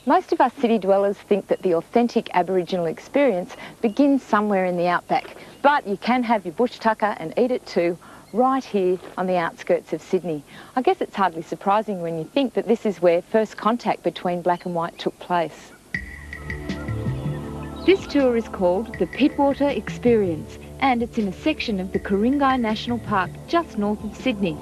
Most of us city dwellers think that the authentic Aboriginal experience begins somewhere in the outback, but you can have your bush tucker and eat it too, right here on the outskirts of Sydney. I guess it's hardly surprising when you think that this is where first contact between black and white took place. This tour is called the Pittwater Experience, and it's in a section of the Kuringgai National Park just north of Sydney.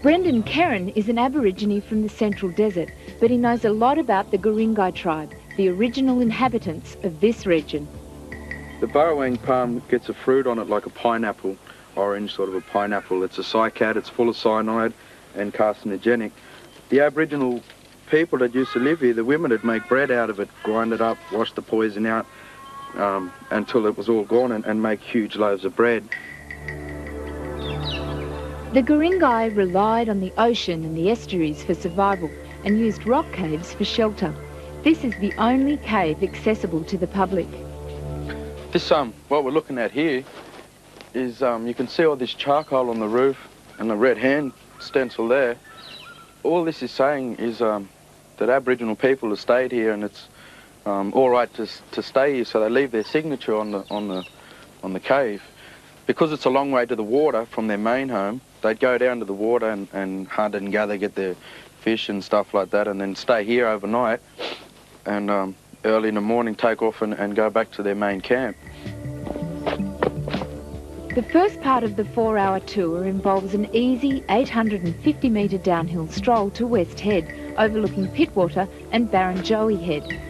Brendan Kerrin is an Aborigine from the Central Desert, but he knows a lot about the Guringai tribe, the original inhabitants of this region. The burrowing palm gets a fruit on it like a pineapple, orange sort of a pineapple. It's a cycad, it's full of cyanide and carcinogenic. The Aboriginal people that used to live here, the women would make bread out of it, grind it up, wash the poison out until it was all gone and make huge loaves of bread. The Guringai relied on the ocean and the estuaries for survival and used rock caves for shelter. This is the only cave accessible to the public. This what we're looking at here is you can see all this charcoal on the roof and the red hand stencil there. All this is saying is that Aboriginal people have stayed here, and it's all right to stay here, so they leave their signature on the cave. Because it's a long way to the water from their main home, they'd go down to the water and hunt and gather, get their fish and stuff like that, and then stay here overnight, and early in the morning take off and go back to their main camp. The first part of the 4-hour tour involves an easy 850-metre downhill stroll to West Head, overlooking Pittwater and Barrenjoey Head.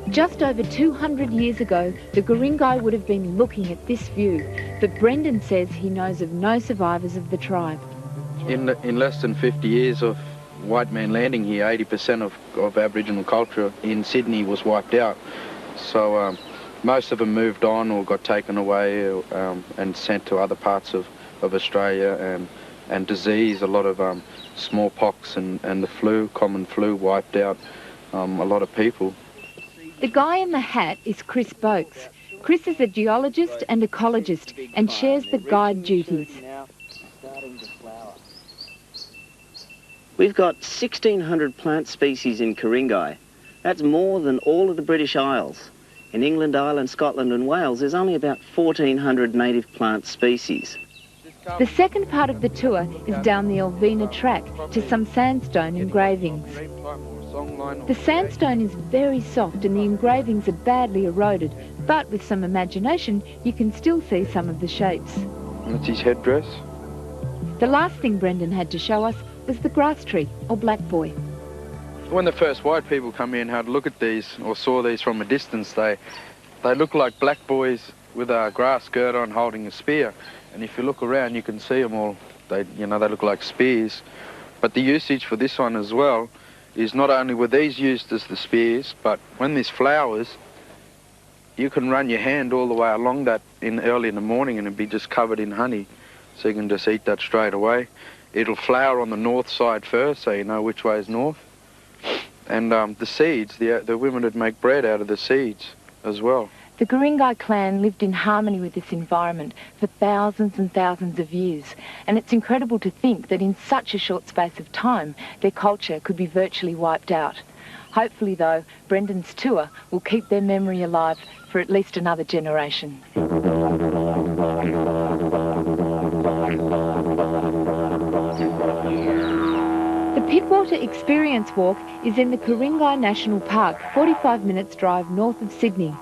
Just over 200 years ago, the Guringai would have been looking at this view, but Brendan says he knows of no survivors of the tribe. In less than 50 years of white men landing here, 80% of Aboriginal culture in Sydney was wiped out. So most of them moved on or got taken away and sent to other parts of Australia, and disease, a lot of smallpox and the flu, common flu, wiped out a lot of people. The guy in the hat is Chris Boakes. Chris is a geologist and ecologist and shares the guide duties. We've got 1,600 plant species in Kuringgai. That's more than all of the British Isles. In England, Ireland, Scotland and Wales, there's only about 1,400 native plant species. The second part of the tour is down the Elvina track to some sandstone engravings. The sandstone is very soft and the engravings are badly eroded, but with some imagination you can still see some of the shapes. That's his headdress. The last thing Brendan had to show us was the grass tree, or black boy. When the first white people come here and had a look at these, or saw these from a distance, they look like black boys with a grass skirt on holding a spear. And if you look around you can see them all, they look like spears. But the usage for this one as well is not only were these used as the spears, but when this flowers, you can run your hand all the way along that early in the morning and it'll be just covered in honey. So you can just eat that straight away. It'll flower on the north side first, so you know which way is north. And the seeds, the women would make bread out of the seeds as well. The Guringai clan lived in harmony with this environment for thousands and thousands of years, and it's incredible to think that in such a short space of time, their culture could be virtually wiped out. Hopefully, though, Brendan's tour will keep their memory alive for at least another generation. The Pittwater Experience Walk is in the Kuringgai National Park, 45 minutes drive north of Sydney.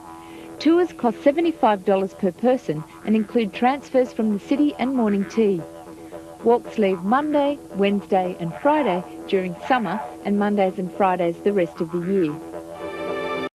Tours cost $75 per person and include transfers from the city and morning tea. Walks leave Monday, Wednesday and Friday during summer, and Mondays and Fridays the rest of the year.